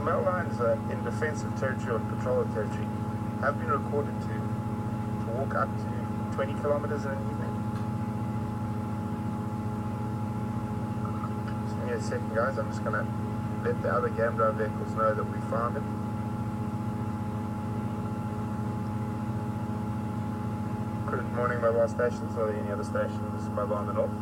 male lions in defensive territory or patrol territory have been recorded to walk up to 20 kilometers in an evening. Just give me a second, guys. I'm just going to let the other game drive vehicles know that we found it. Good morning, mobile stations. Are there any other stations mobile on the north?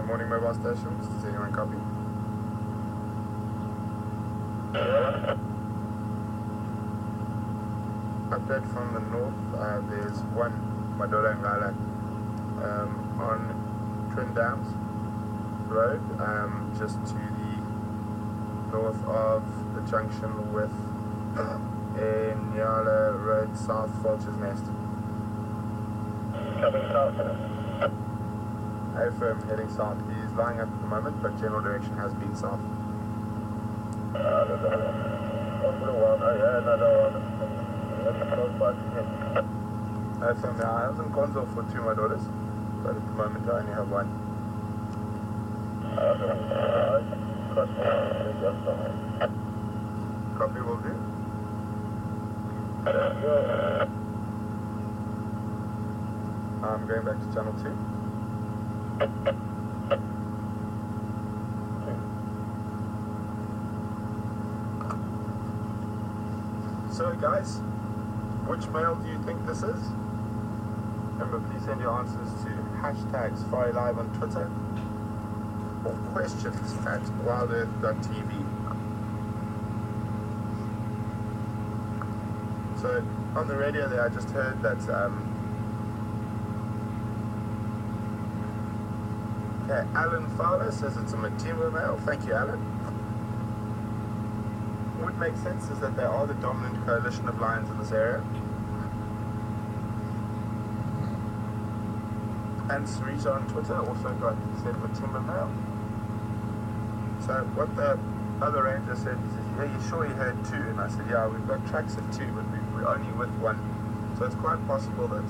Morning, mobile stations. Does anyone copy? Update from the north, there's one Madura and Gala on Twin Dams Road, just to the north of the junction with Nyala Road, South Vulture's Nest. Coming south. Firm heading south. He's lying up at the moment, but general direction has been south. Firm now. I haven't console for two of my daughters, but at the moment I only have one. Copy will do. I'm going back to channel 2. So guys, which male do you think this is? Remember, please send your answers to hashtags #SafariLive on Twitter or questions at WildEarth.tv. So on the radio there I just heard that Alan Fowler says it's a Matimba male. Thank you, Alan. What makes sense is that they are the dominant coalition of lions in this area. And Sarita on Twitter also said Matimba male. So what the other ranger said, he said, yeah, you sure you heard two? And I said, yeah, we've got tracks of two, but we're only with one. So it's quite possible that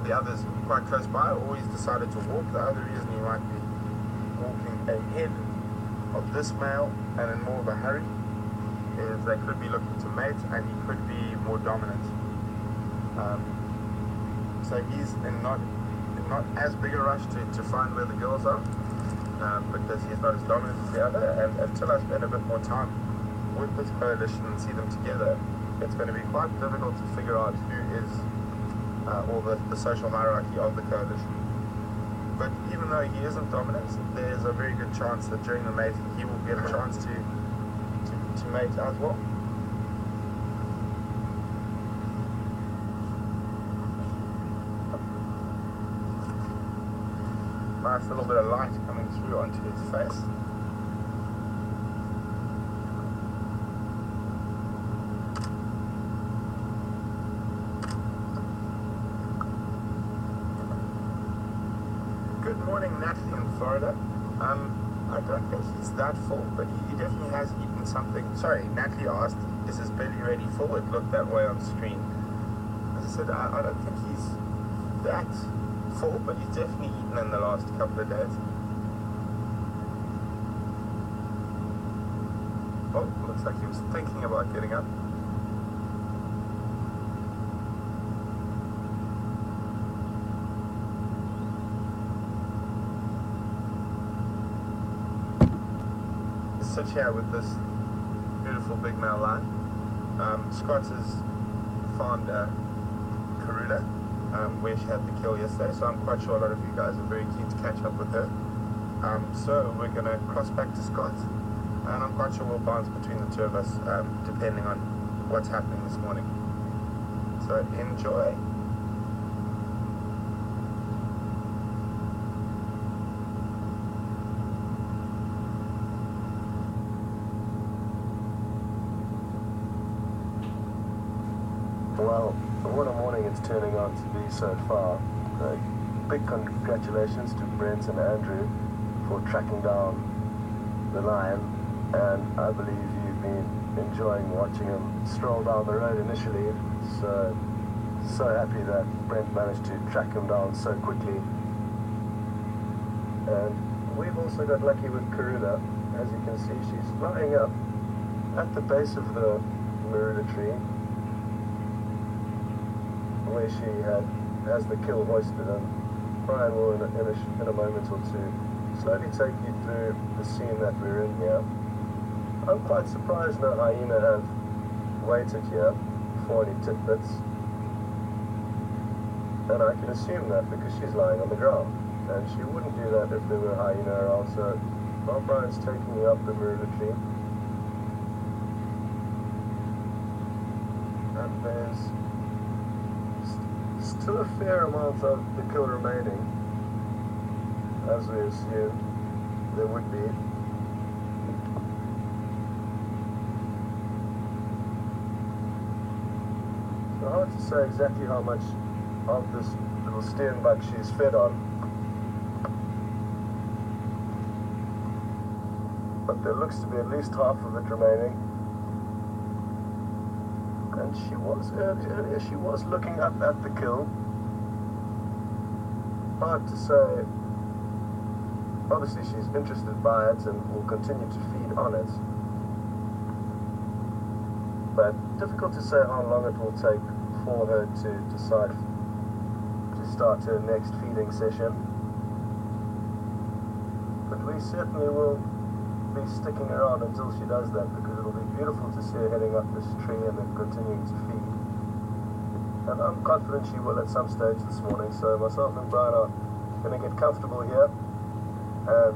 the others quite close by, or he's decided to walk. The other reason he might be walking ahead of this male and in more of a hurry is they could be looking to mate and he could be more dominant. So he's in not as big a rush to find where the girls are, because he's not as dominant as the other, and until I spend a bit more time with this coalition and see them together, it's going to be quite difficult to figure out who is or the social hierarchy of the coalition. But even though he isn't dominant, there's a very good chance that during the mating he will get a chance to mate as well. Nice little bit of light coming through onto his face. Good morning, Natalie in Florida. I don't think he's that full, but he definitely has eaten something. Sorry, Natalie asked, is his belly ready full? It looked that way on screen. As I said, I don't think he's that full, but he's definitely eaten in the last couple of days. Oh, looks like he was thinking about getting up. Sit here with this beautiful big male lion. Scott has found Karula, where she had the kill yesterday, so I'm quite sure a lot of you guys are very keen to catch up with her. So we're going to cross back to Scott, and I'm quite sure we'll bounce between the two of us, depending on what's happening this morning. So enjoy. Well, what a morning it's turning out to be so far. Big congratulations to Brent and Andrew for tracking down the lion, and I believe you've been enjoying watching him stroll down the road initially. So happy that Brent managed to track him down so quickly. And we've also got lucky with Karula. As you can see, she's flying up at the base of the marula tree, where she has the kill hoisted, and Brian will in a moment or two slowly take you through the scene that we're in here. I'm quite surprised no hyena have waited here for any tidbits, and I can assume that because she's lying on the ground, and she wouldn't do that if there were a hyena around. So while Brian's taking you up the marula tree, and there's still a fair amount of the kill remaining, as we assumed there would be. So hard to say exactly how much of this little steenbok she's fed on, but there looks to be at least half of it remaining. And she was earlier she was looking up at the kill. Hard to say. Obviously she's interested by it and will continue to feed on it, but difficult to say how long it will take for her to decide to start her next feeding session. But we certainly will be sticking around until she does that, because it'll be beautiful to see her heading up this tree and then continuing to feed. And I'm confident she will at some stage this morning, so myself and Brian are going to get comfortable here. And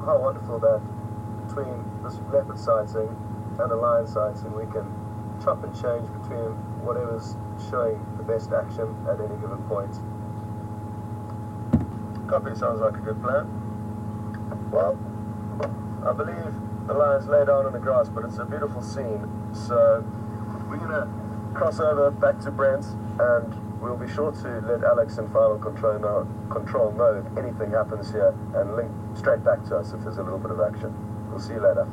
how wonderful that between this leopard sighting and a lion sighting we can chop and change between whatever's showing the best action at any given point. Copy, sounds like a good plan. Well, I believe the lions lay down in the grass, but it's a beautiful scene. So we're going to cross over back to Brent, and we'll be sure to let Alex in final control know if anything happens here, and link straight back to us if there's a little bit of action. We'll see you later.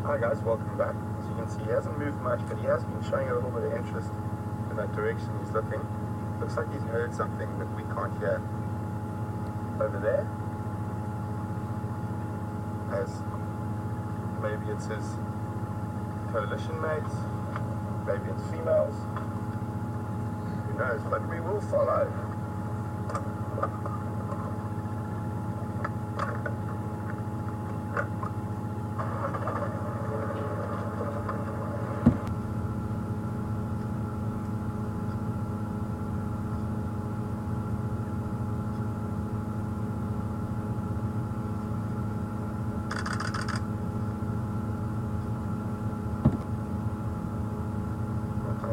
Hi guys, welcome back. As you can see, he hasn't moved much, but he has been showing a little bit of interest in that direction he's looking. Looks like he's heard something that we can't hear over there. As maybe it's his coalition mates, maybe it's females. Who knows, but we will follow.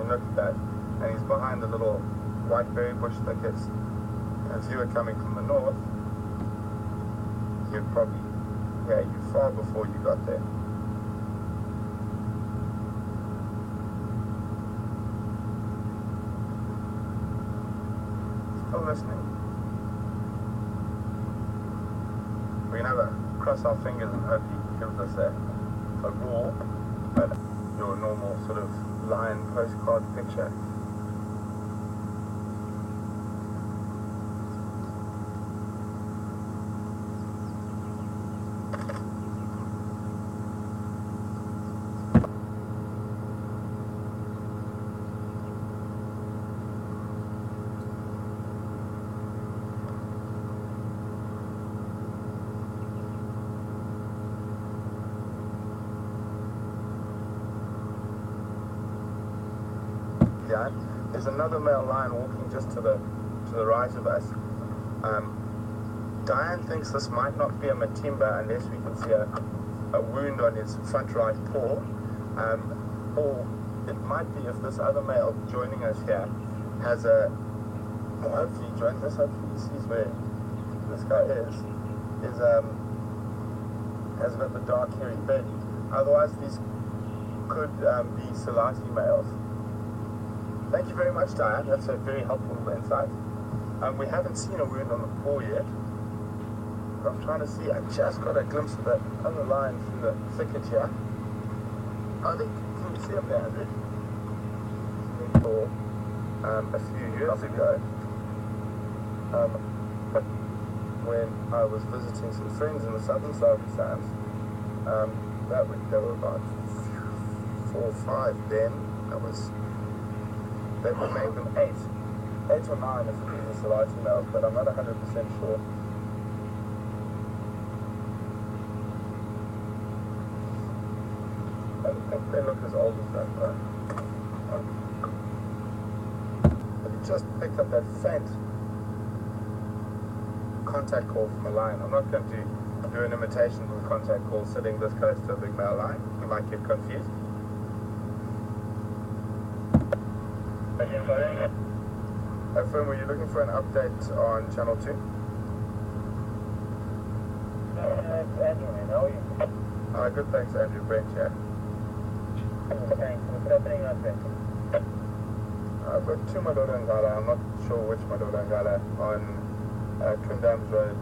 Look at that, and he's behind the little white berry bush thickets. As you were coming from the north, you'd probably hear you far before you got there. Still listening. We're going to cross our fingers and hope he gives us a roar, but your normal sort of lion postcard picture. There's another male lion walking just to the right of us. Diane thinks this might not be a Matimba unless we can see a wound on his front right paw, or it might be if this other male joining us here has hopefully he joins us, hopefully he sees where this guy is has got the dark hairy belly. Otherwise, these could be Salati males. Thank you very much, Diane. That's a very helpful insight. We haven't seen a wound on the paw yet. I'm trying to see. I just got a glimpse of that other line through the thicket here. I think can you see him there, Andrew? A few years ago, when I was visiting some friends in the southern side of the sands, there were about 4 or 5 then. That would make them 8. 8 or 9 if it was a Salati male, but I'm not 100% sure. I don't think they look as old as that though. But he just picked up that faint contact call from a lion. I'm not going to do an imitation of a contact call sitting this close to a big male lion. You might get confused. Firm, were you looking for an update on Channel 2? It's Andrew, man. How are you? Good, thanks, Andrew. Brent, yeah. Thanks. What's happening out there? I've got 2 Madoda and Gala. I'm not sure which Madoda and Gala on Twin Dams Road,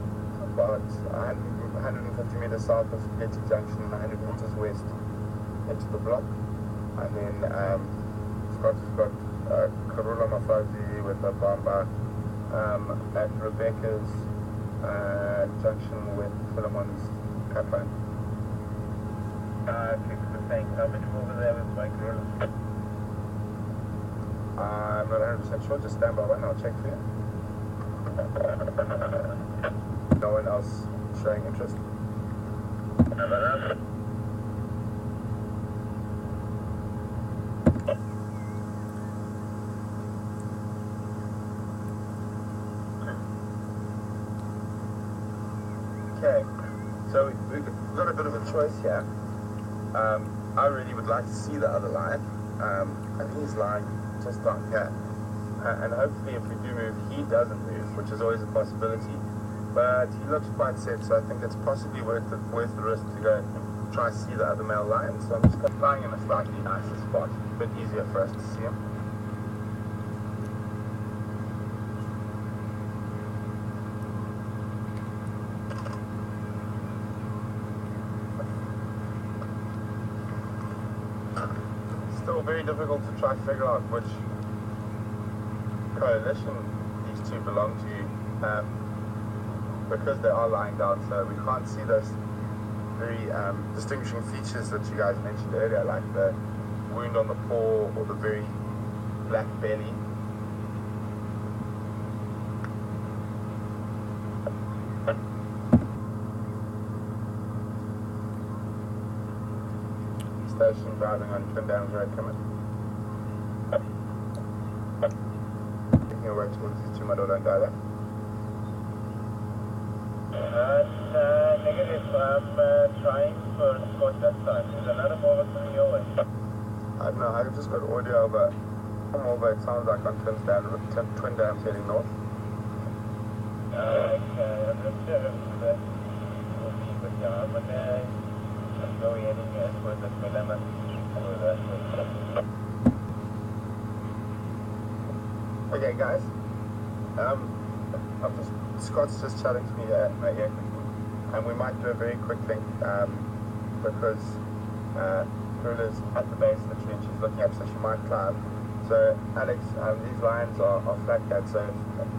about 150 meters south of Getty Junction and 100 meters west into the block. And then Scott has got Karula Mafazi with a Bamba at Rebecca's junction with Philemon's Catline. Thanks. How much over there with my Karula? I'm not 100% sure. Just stand by one. I'll check for you. No one else showing interest? Okay, so we've got a bit of a choice here. I really would like to see the other lion. I think he's lying just down here. And hopefully if we do move, he doesn't move, which is always a possibility. But he looks quite set, so I think it's possibly worth the risk to go try to see the other male lion. So I'm just lying in a slightly nicer spot, a bit easier for us to see him. Still very difficult to try to figure out which coalition these two belong to, because they are lying down, so we can't see those very distinguishing features that you guys mentioned earlier, like the wound on the paw or the very black belly. Station driving on Twin Downs Road, coming. Taking away towards the Madoda and Gala. Negative. I'm trying for Scott that side. Is another mover coming your way? I don't know, I just got audio over. It sounds like on Twin Dams heading north. Okay, I'm just sure if that will be a good job, but I'm going heading towards the dilemma. Okay, guys. Scott's just chatting to me right here, and we might do a very quick link because Karula's at the base of the tree and she's looking up, so she might climb. So, Alex, these lions are flat cats, so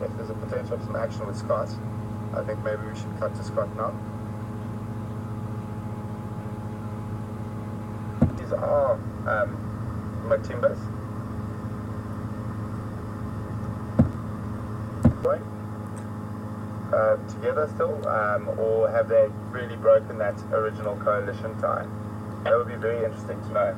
if there's a potential of some action with Scott, I think maybe we should cut to Scott now. These are Matimbas. Right? Together still, or have they really broken that original coalition tie? That would be very interesting to know.